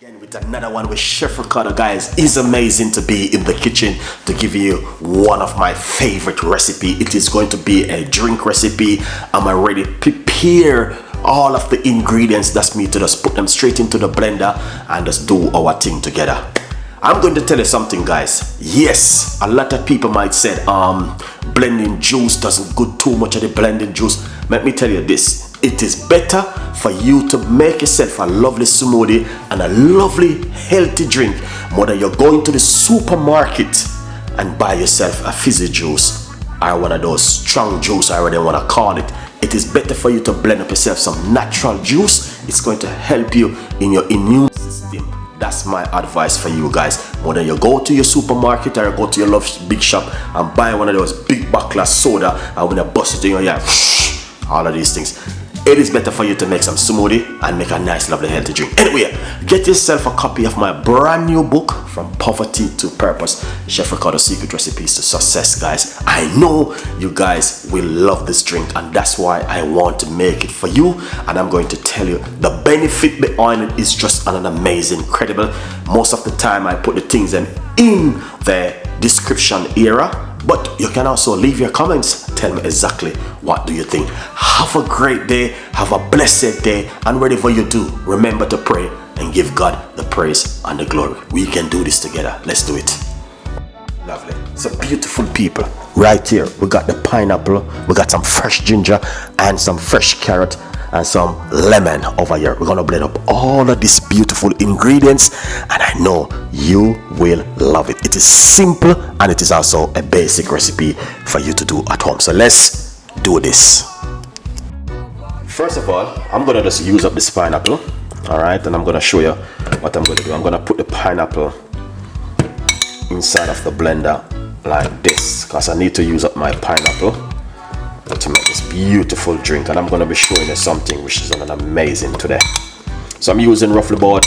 Again with another one with Chef Ricardo. Guys, it's amazing to be in the kitchen to give you one of my favorite recipe. It is going to be a drink recipe. I'm already prepare all of the ingredients. That's me to just put them straight into the blender and just do our thing together. I'm going to tell you something, guys. Yes, a lot of people might say blending juice doesn't good too much of the blending juice. Let me tell you this. It is better for you to make yourself a lovely smoothie and a lovely healthy drink more than you're going to the supermarket and buy yourself a fizzy juice or one of those strong juice, I already want to call it. It is better for you to blend up yourself some natural juice. It's going to help you in your immune system. That's my advice for you guys. More than you go to your supermarket or you go to your love big shop and buy one of those big bottle of soda and when you bust it in your ear, all of these things. It is better for you to make some smoothie and make a nice, lovely, healthy drink. Anyway, get yourself a copy of my brand new book, From Poverty to Purpose, Chef Ricardo Secret Recipes to Success, guys. I know you guys will love this drink and that's why I want to make it for you. And I'm going to tell you the benefit behind it is just an amazing, incredible. Most of the time I put the things in the description area. But you can also leave your comments. Tell me exactly what do you think. Have a great day. Have a blessed day. And whatever you do, remember to pray and give God the praise and the glory. We can do this together. Let's do it. Lovely. So beautiful people. Right here, we got the pineapple. We got some fresh ginger and some fresh carrot and some lemon over here. We're gonna blend up all of these beautiful ingredients and I know you will love it. It is simple and it is also a basic recipe for you to do at home. So let's do this. First of all, I'm gonna just use up this pineapple. All right, and I'm gonna show you what I'm gonna do. I'm gonna put the pineapple inside of the blender like this because I need to use up my pineapple to make this beautiful drink, and I'm going to be showing you something which is amazing today. So I'm using roughly about,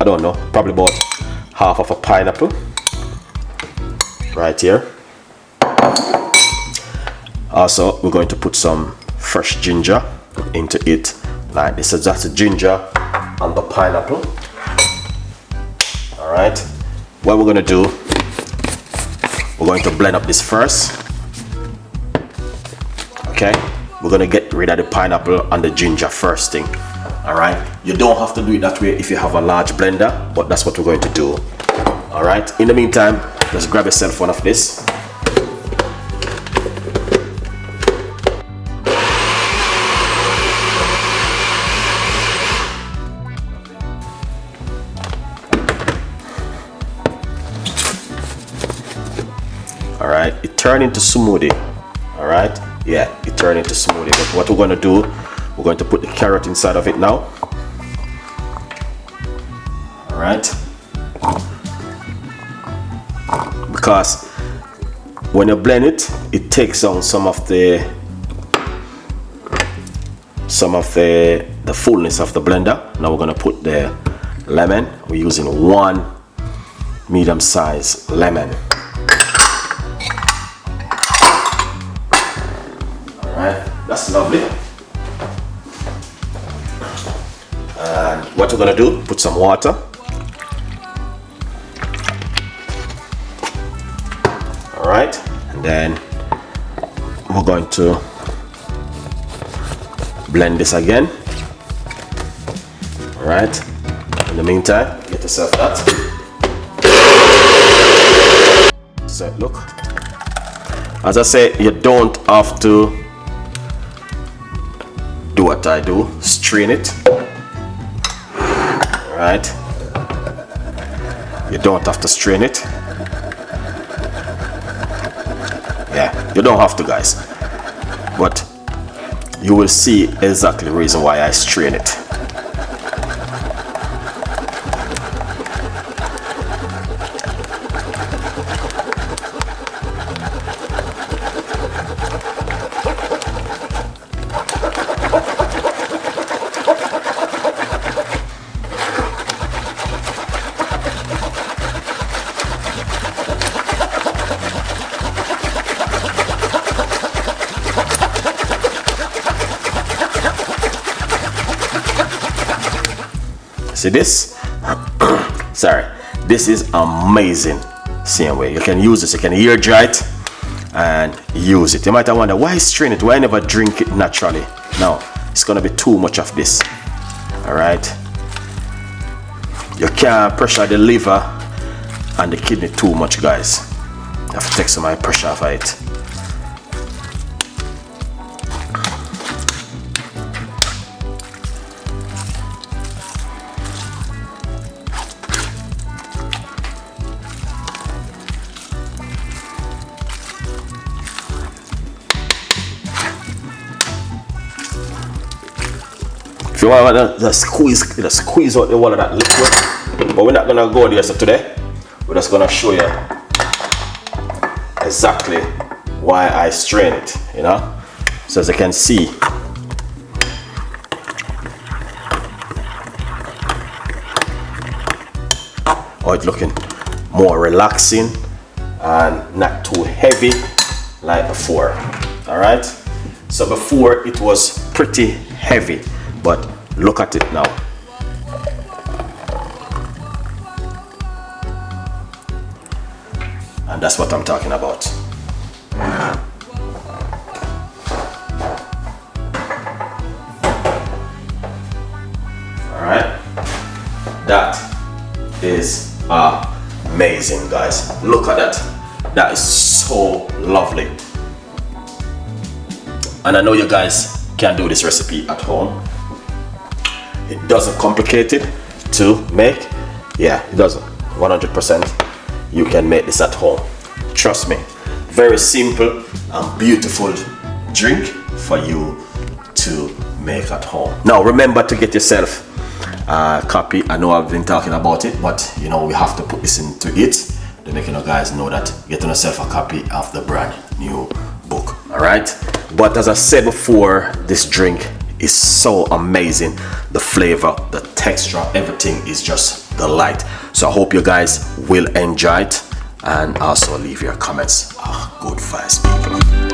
I don't know, probably about half of a pineapple right here. Also, we're going to put some fresh ginger into it like this. So that's the ginger and the pineapple. All right, what we're going to do, we're going to blend up this first. Okay, we're gonna get rid of the pineapple and the ginger first thing. All right, you don't have to do it that way if you have a large blender, but that's what we're going to do. All right, in the meantime, just grab yourself one of this. All right, it turned into smoothie. All right. Yeah, it turned into smoothie. But what we're going to do, we're going to put the carrot inside of it now. All right. Because when you blend it, it takes on some of the fullness of the blender. Now we're going to put the lemon. We're using one medium-sized lemon. That's lovely. And what we're gonna do, put some water. All right, and then we're going to blend this again. All right, in the meantime, get yourself that. So look, as I say, you don't have to do what I do, strain it. All right, you don't have to strain it. Yeah, you don't have to, guys, but you will see exactly the reason why I strain it. See this? Sorry, this is amazing. Same way, you can use this, you can air dry it and use it. You might wonder why strain it, why I never drink it naturally. No, it's gonna be too much of this. All right, you can't pressure the liver and the kidney too much, guys. I have to take some of my pressure off of it. If you want to squeeze out the wall of that liquid, but we're not gonna go there. So today, we're just gonna show you exactly why I strain it. You know, so as you can see, oh, it's looking more relaxing and not too heavy like before. All right. So before it was pretty heavy. But look at it now. And that's what I'm talking about. All right. That is amazing, guys. Look at that. That is so lovely. And I know you guys can do this recipe at home. It doesn't complicate it to make. Yeah, it doesn't. 100% you can make this at home. Trust me. Very simple and beautiful drink for you to make at home. Now remember to get yourself a copy. I know I've been talking about it, but you know we have to put this into it to make you guys know that getting yourself a copy of the brand new book. All right. But as I said before, this drink is so amazing. The flavor, the texture, everything is just delight. So I hope you guys will enjoy it and also leave your comments. Good vibes, people.